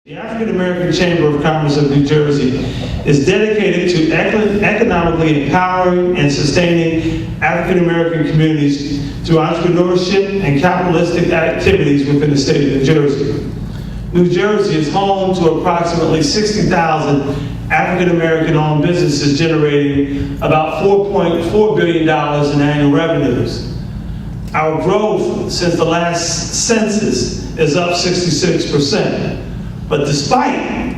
The African American Chamber of Commerce of New Jersey is dedicated to economically empowering and sustaining African American communities through entrepreneurship and capitalistic activities within the state of New Jersey. New Jersey is home to approximately 60,000 African American owned businesses generating about $4.4 billion in annual revenues. Our growth since the last census is up 66%. But despite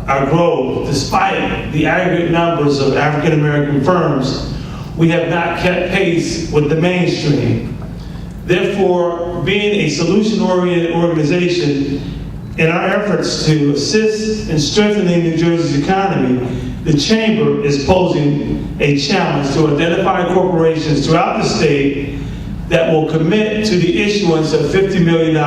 our growth, despite the aggregate numbers of African American firms, we have not kept pace with the mainstream. Therefore, being a solution-oriented organization, in our efforts to assist in strengthening New Jersey's economy, the Chamber is posing a challenge to identify corporations throughout the state that will commit to the issuance of $50 million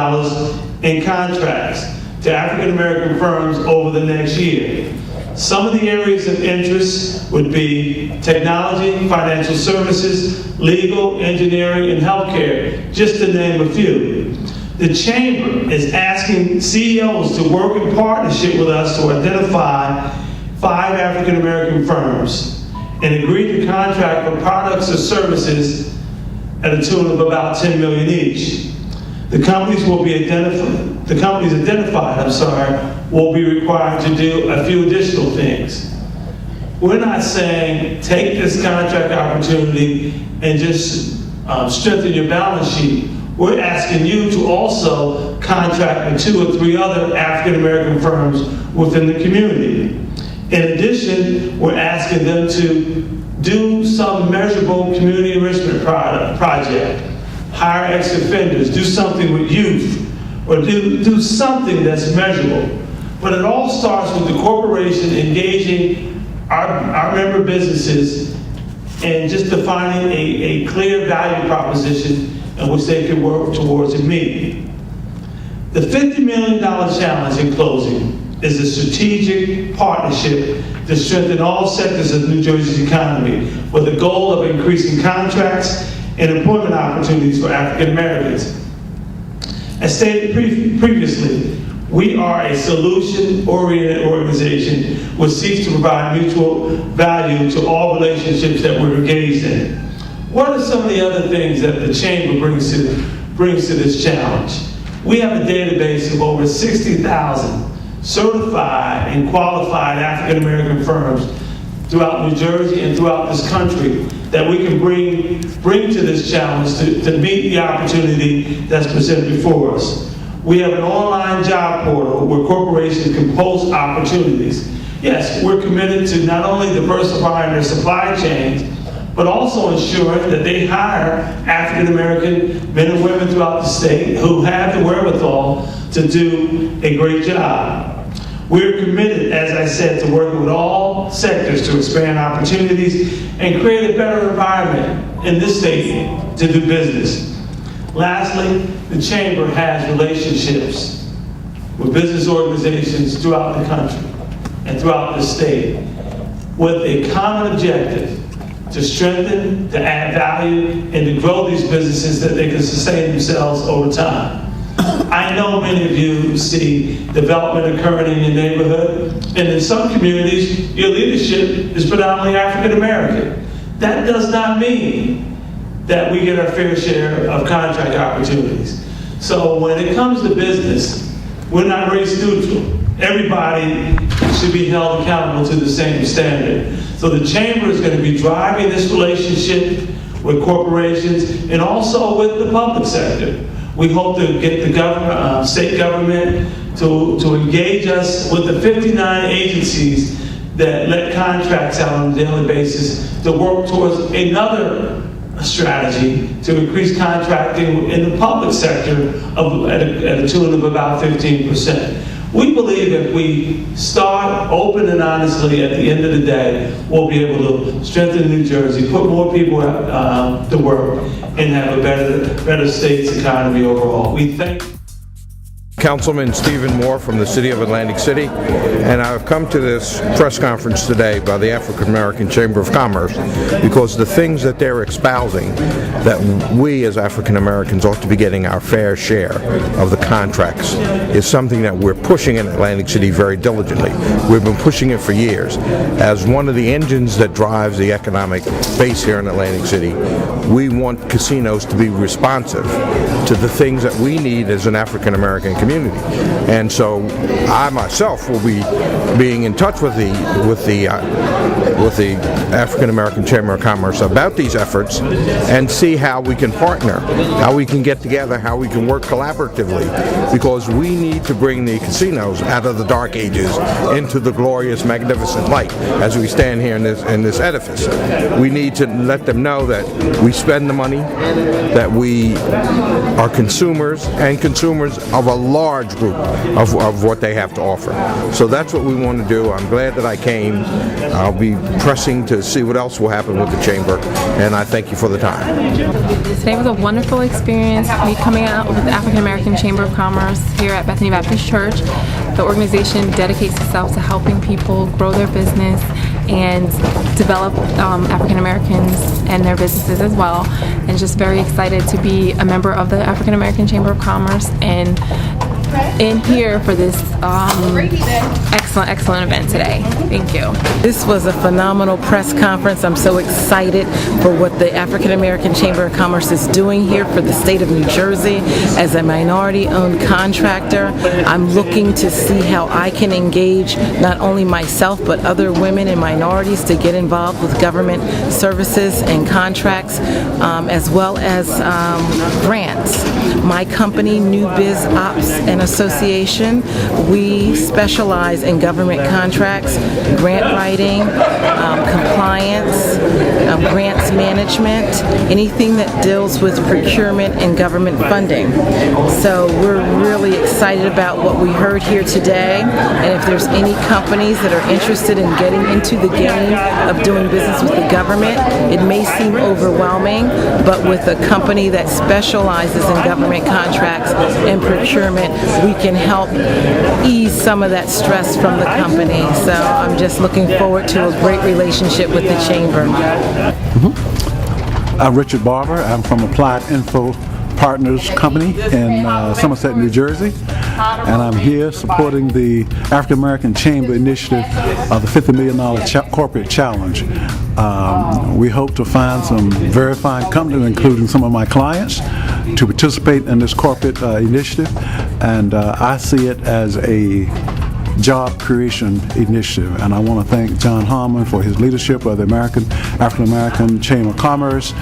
in contracts to African American firms over the next year. Some of the areas of interest would be technology, financial services, legal, engineering, and healthcare, just to name a few. The Chamber is asking CEOs to work in partnership with us to identify 5 African American firms and agree to contract for products or services at a tune of about $10 million each. The companies identified will be required to do a few additional things. We're not saying take this contract opportunity and just strengthen your balance sheet. We're asking you to also contract with 2 or 3 other African American firms within the community. In addition, we're asking them to do some measurable community enrichment project. Hire ex-offenders, do something with youth, or do something that's measurable. But it all starts with the corporation engaging our member businesses and just defining a clear value proposition in which they can work towards and meet. The $50 million challenge, in closing, is a strategic partnership to strengthen all sectors of New Jersey's economy with the goal of increasing contracts and employment opportunities for African Americans. As stated previously, we are a solution-oriented organization which seeks to provide mutual value to all relationships that we're engaged in. What are some of the other things that the Chamber brings to this challenge? We have a database of over 60,000 certified and qualified African American firms throughout New Jersey and throughout this country that we can bring to this challenge to meet the opportunity that's presented before us. We have an online job portal where corporations can post opportunities. Yes, we're committed to not only diversifying their supply chains, but also ensuring that they hire African American men and women throughout the state who have the wherewithal to do a great job. We're committed, as I said, to working with all sectors to expand opportunities and create a better environment in this state to do business. Lastly, the Chamber has relationships with business organizations throughout the country and throughout the state with a common objective to strengthen, to add value, and to grow these businesses that they can sustain themselves over time. I know many of you see development occurring in your neighborhood, and in some communities, your leadership is predominantly African American. That does not mean that we get our fair share of contract opportunities. So when it comes to business, we're not race neutral. Everybody should be held accountable to the same standard. So the Chamber is going to be driving this relationship with corporations and also with the public sector. We hope to get the government, state government to engage us with the 59 agencies that let contracts out on a daily basis to work towards another strategy to increase contracting in the public sector at a tune of about 15%. We believe if we start open and honestly at the end of the day, we'll be able to strengthen New Jersey, put more people to work, and have a better state's economy overall. We thank Councilman Stephen Moore from the City of Atlantic City, and I've come to this press conference today by the African American Chamber of Commerce because the things that they're espousing, that we as African Americans ought to be getting our fair share of the contracts, is something that we're pushing in Atlantic City very diligently. We've been pushing it for years. As one of the engines that drives the economic base here in Atlantic City, we want casinos to be responsive to the things that we need as an African American community. And so I myself will be being in touch with the African American Chamber of Commerce about these efforts and see how we can partner, how we can get together, how we can work collaboratively, because we need to bring the casinos out of the dark ages into the glorious, magnificent light as we stand here in this edifice. We need to let them know that we spend the money, that we are consumers, and consumers of a large group of what they have to offer. So that's what we want to do. I'm glad that I came. I'll be pressing to see what else will happen with the Chamber, and I thank you for the time. Today was a wonderful experience. Me coming out with the African American Chamber of Commerce here at Bethany Baptist Church. The organization dedicates itself to helping people grow their business and develop African Americans and their businesses as well. And just very excited to be a member of the African American Chamber of Commerce and in here for this excellent event today. Thank you. This was a phenomenal press conference. I'm so excited for what the African American Chamber of Commerce is doing here for the state of New Jersey. As a minority-owned contractor, I'm looking to see how I can engage not only myself but other women and minorities to get involved with government services and contracts, as well as grants. My company, New Biz Ops and Association, we specialize in government contracts, grant writing, compliance, grants management, anything that deals with procurement and government funding. So we're really excited about what we heard here today, and if there's any companies that are interested in getting into the game of doing business with the government, it may seem overwhelming, but with a company that specializes in government contracts and procurement, we can help ease some of that stress from the company. So I'm just looking forward to a great relationship with the Chamber. I'm Richard Barber. I'm from Applied Info Partners Company in Somerset, New Jersey, and I'm here supporting the African American Chamber initiative of the $50 million corporate challenge. We hope to find some very fine companies, including some of my clients, to participate in this corporate initiative, and I see it as a job creation initiative, and I want to thank John Harmon for his leadership of the African American Chamber of Commerce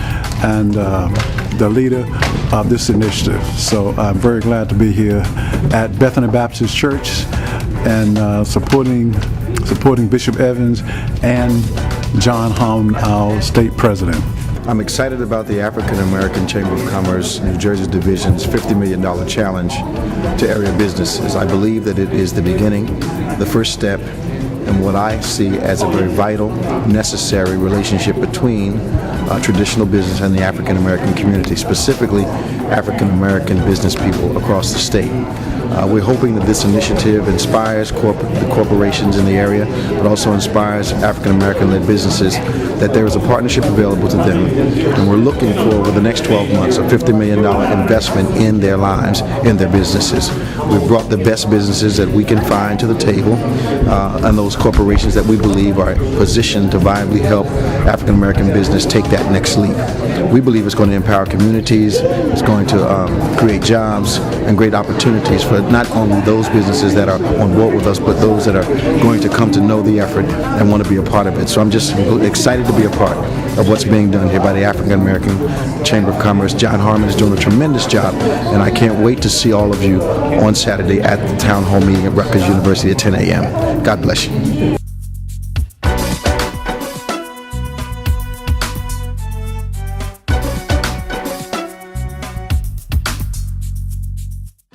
and the leader of this initiative. So I'm very glad to be here at Bethany Baptist Church and supporting Bishop Evans and John Harmon, our state president. I'm excited about the African American Chamber of Commerce New Jersey Division's $50 million challenge to area businesses. I believe that it is the beginning, the first step in what I see as a very vital, necessary relationship between traditional business and the African American community, specifically African American business people across the state. We're hoping that this initiative inspires the corporations in the area, but also inspires African American-led businesses, that there is a partnership available to them. And we're looking for, over the next 12 months, a $50 million investment in their lives, in their businesses. We've brought the best businesses that we can find to the table, and those corporations that we believe are positioned to viably help African American business take that next leap. We believe it's going to empower communities, it's going to create jobs and great opportunities for not only those businesses that are on board with us, but those that are going to come to know the effort and want to be a part of it. So I'm just excited to be a part of what's being done here by the African American Chamber of Commerce. John Harmon is doing a tremendous job, and I can't wait to see all of you on Saturday at the town hall meeting at Rutgers University at 10 a.m. God bless you.